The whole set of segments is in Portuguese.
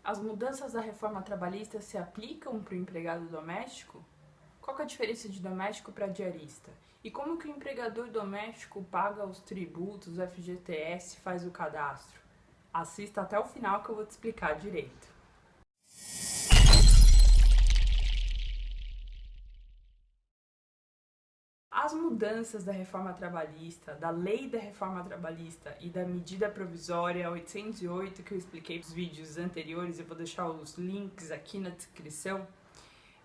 As mudanças da reforma trabalhista se aplicam para o empregado doméstico? Qual que é a diferença de doméstico para diarista? E como que o empregador doméstico paga os tributos, o FGTS, faz o cadastro? Assista até o final que eu vou te explicar direito. As mudanças da reforma trabalhista, da lei da reforma trabalhista e da medida provisória 808 que eu expliquei nos vídeos anteriores, eu vou deixar os links aqui na descrição,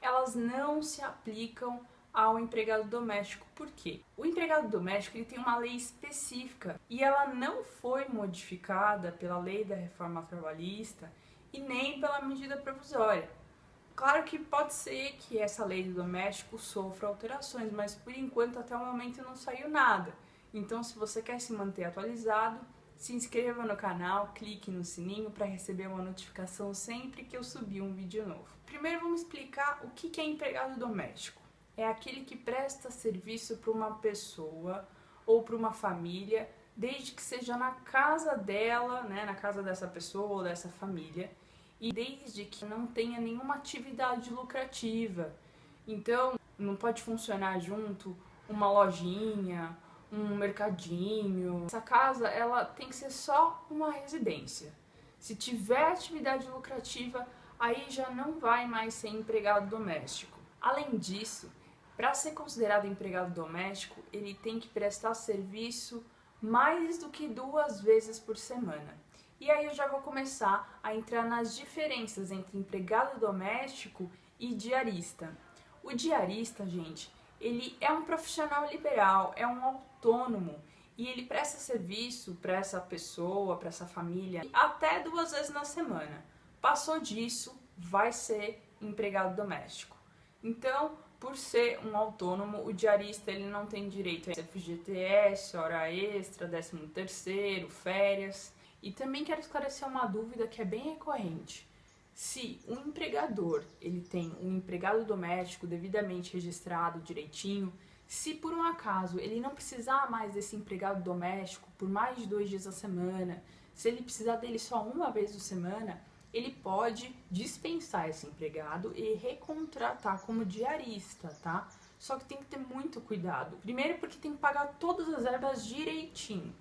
elas não se aplicam ao empregado doméstico. Por quê? O empregado doméstico ele tem uma lei específica e ela não foi modificada pela lei da reforma trabalhista e nem pela medida provisória. Claro que pode ser que essa lei do doméstico sofra alterações, mas por enquanto até o momento não saiu nada. Então, se você quer se manter atualizado, se inscreva no canal, clique no sininho para receber uma notificação sempre que eu subir um vídeo novo. Primeiro vamos explicar o que é empregado doméstico. É aquele que presta serviço para uma pessoa ou para uma família, desde que seja na casa dela, né, na casa dessa pessoa ou dessa família, e desde que não tenha nenhuma atividade lucrativa. Então, não pode funcionar junto uma lojinha, um mercadinho. Essa casa, ela tem que ser só uma residência. Se tiver atividade lucrativa, aí já não vai mais ser empregado doméstico. Além disso, para ser considerado empregado doméstico, ele tem que prestar serviço mais do que 2 vezes por semana. E aí eu já vou começar a entrar nas diferenças entre empregado doméstico e diarista. O diarista, gente, ele é um profissional liberal, é um autônomo e ele presta serviço para essa pessoa, para essa família, até 2 vezes na semana. Passou disso, vai ser empregado doméstico. Então, por ser um autônomo, o diarista ele não tem direito a FGTS, hora extra, 13º, férias. E também quero esclarecer uma dúvida que é bem recorrente. Se um empregador ele tem um empregado doméstico devidamente registrado direitinho, se por um acaso ele não precisar mais desse empregado doméstico por mais de 2 dias da semana, se ele precisar dele só uma vez por semana, ele pode dispensar esse empregado e recontratar como diarista, tá? Só que tem que ter muito cuidado. Primeiro, porque tem que pagar todas as verbas direitinho.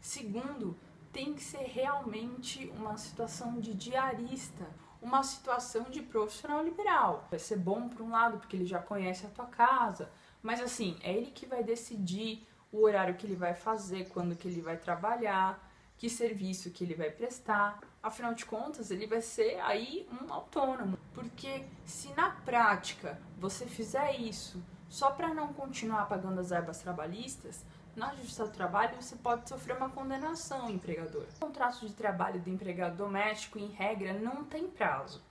Segundo, tem que ser realmente uma situação de diarista, uma situação de profissional liberal. Vai ser bom por um lado, porque ele já conhece a tua casa, mas assim, é ele que vai decidir o horário que ele vai fazer, quando que ele vai trabalhar, que serviço que ele vai prestar. Afinal de contas, ele vai ser aí um autônomo, porque se na prática você fizer isso só para não continuar pagando as verbas trabalhistas, na Justiça do Trabalho você pode sofrer uma condenação, empregador. O contrato de trabalho do empregado doméstico, em regra, não tem prazo,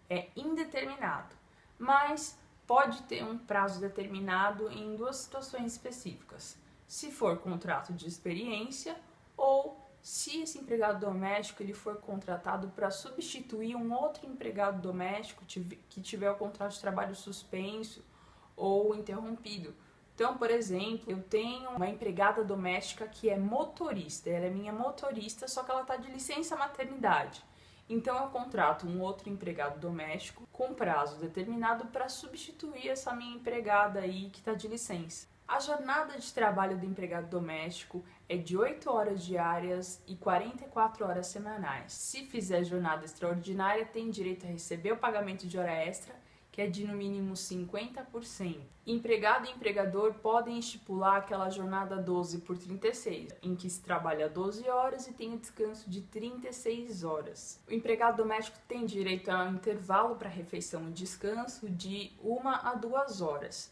é indeterminado, mas pode ter um prazo determinado em 2 situações específicas. Se for contrato de experiência ou se esse empregado doméstico ele for contratado para substituir um outro empregado doméstico que tiver o contrato de trabalho suspenso ou interrompido. Então, por exemplo, eu tenho uma empregada doméstica que é motorista, ela é minha motorista, só que ela está de licença maternidade. Então eu contrato um outro empregado doméstico com prazo determinado para substituir essa minha empregada aí que está de licença. A jornada de trabalho do empregado doméstico é de 8 horas diárias e 44 horas semanais. Se fizer jornada extraordinária, tem direito a receber o pagamento de hora extra, que é de no mínimo 50%. Empregado e empregador podem estipular aquela jornada 12 por 36, em que se trabalha 12 horas e tem o descanso de 36 horas. O empregado doméstico tem direito a um intervalo para refeição e descanso de 1 a 2 horas.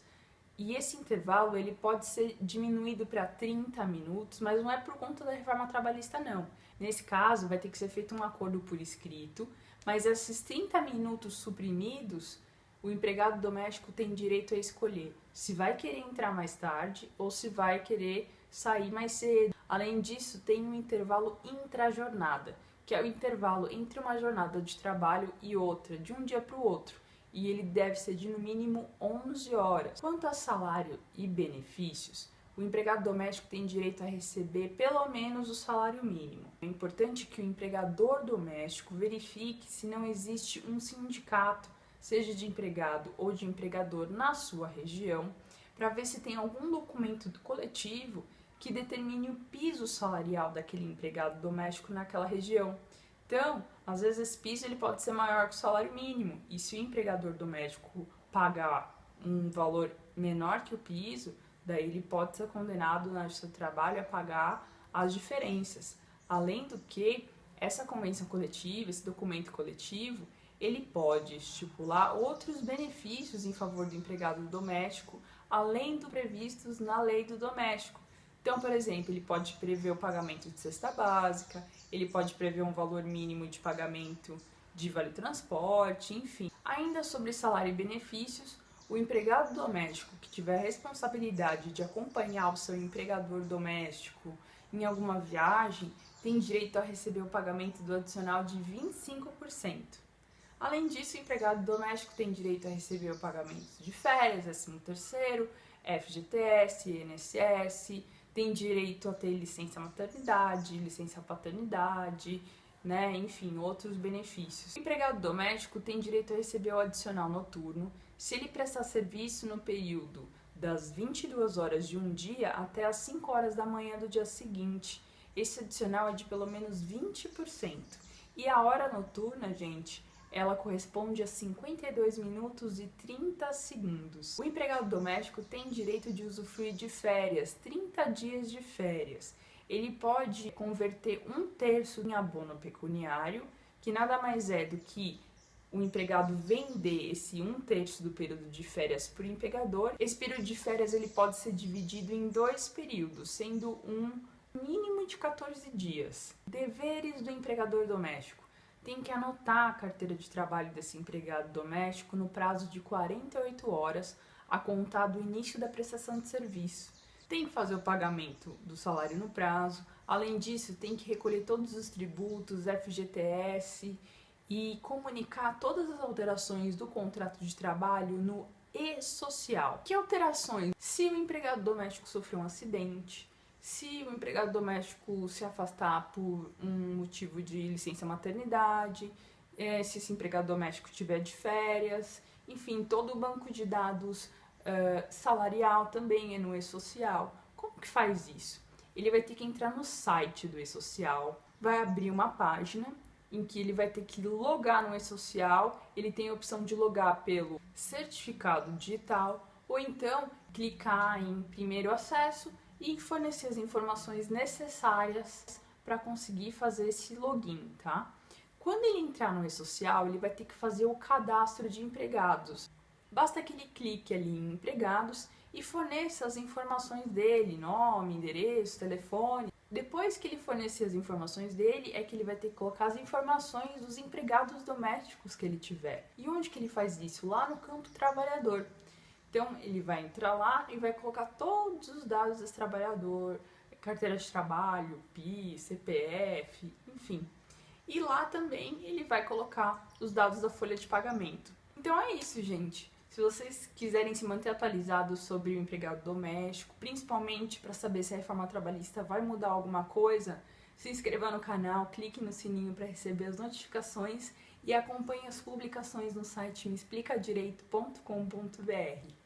E esse intervalo ele pode ser diminuído para 30 minutos, mas não é por conta da reforma trabalhista não. Nesse caso vai ter que ser feito um acordo por escrito, mas esses 30 minutos suprimidos o empregado doméstico tem direito a escolher se vai querer entrar mais tarde ou se vai querer sair mais cedo. Além disso, tem um intervalo intrajornada, que é o intervalo entre uma jornada de trabalho e outra, de um dia para o outro, e ele deve ser de no mínimo 11 horas. Quanto a salário e benefícios, o empregado doméstico tem direito a receber pelo menos o salário mínimo. É importante que o empregador doméstico verifique se não existe um sindicato, seja de empregado ou de empregador, na sua região, para ver se tem algum documento coletivo que determine o piso salarial daquele empregado doméstico naquela região. Então, às vezes esse piso ele pode ser maior que o salário mínimo, e se o empregador doméstico pagar um valor menor que o piso, daí ele pode ser condenado no seu trabalho a pagar as diferenças. Além do que, essa convenção coletiva, esse documento coletivo, ele pode estipular outros benefícios em favor do empregado doméstico, além do previstos na lei do doméstico. Então, por exemplo, ele pode prever o pagamento de cesta básica, ele pode prever um valor mínimo de pagamento de vale-transporte, enfim. Ainda sobre salário e benefícios, o empregado doméstico que tiver a responsabilidade de acompanhar o seu empregador doméstico em alguma viagem tem direito a receber o pagamento do adicional de 25%. Além disso, o empregado doméstico tem direito a receber o pagamento de férias, 13º, FGTS, INSS, tem direito a ter licença maternidade, licença paternidade, enfim, outros benefícios. O empregado doméstico tem direito a receber o adicional noturno se ele prestar serviço no período das 22 horas de um dia até as 5 horas da manhã do dia seguinte. Esse adicional é de pelo menos 20%. E a hora noturna, gente, ela corresponde a 52 minutos e 30 segundos. O empregado doméstico tem direito de usufruir de férias, 30 dias de férias. Ele pode converter 1/3 em abono pecuniário, que nada mais é do que o empregado vender esse 1/3 do período de férias para o empregador. Esse período de férias ele pode ser dividido em 2 períodos, sendo um mínimo de 14 dias. Deveres do empregador doméstico. Tem que anotar a carteira de trabalho desse empregado doméstico no prazo de 48 horas, a contar do início da prestação de serviço. Tem que fazer o pagamento do salário no prazo. Além disso, tem que recolher todos os tributos, FGTS e comunicar todas as alterações do contrato de trabalho no e-social. Que alterações? Se o empregado doméstico sofreu um acidente, se o empregado doméstico se afastar por um motivo de licença maternidade, se esse empregado doméstico tiver de férias, enfim, todo o banco de dados salarial também é no e-social. Como que faz isso? Ele vai ter que entrar no site do e-social, vai abrir uma página em que ele vai ter que logar no e-social, ele tem a opção de logar pelo certificado digital, ou então clicar em primeiro acesso e fornecer as informações necessárias para conseguir fazer esse login, tá? Quando ele entrar no e-social, ele vai ter que fazer o cadastro de empregados. Basta que ele clique ali em empregados e forneça as informações dele, nome, endereço, telefone. Depois que ele fornecer as informações dele, é que ele vai ter que colocar as informações dos empregados domésticos que ele tiver. E onde que ele faz isso? Lá no campo trabalhador. Então, ele vai entrar lá e vai colocar todos os dados desse trabalhador, carteira de trabalho, PIS, CPF, enfim. E lá também ele vai colocar os dados da folha de pagamento. Então é isso, gente. Se vocês quiserem se manter atualizados sobre o empregado doméstico, principalmente para saber se a reforma trabalhista vai mudar alguma coisa, se inscreva no canal, clique no sininho para receber as notificações e acompanhe as publicações no site meexplicadireito.com.br.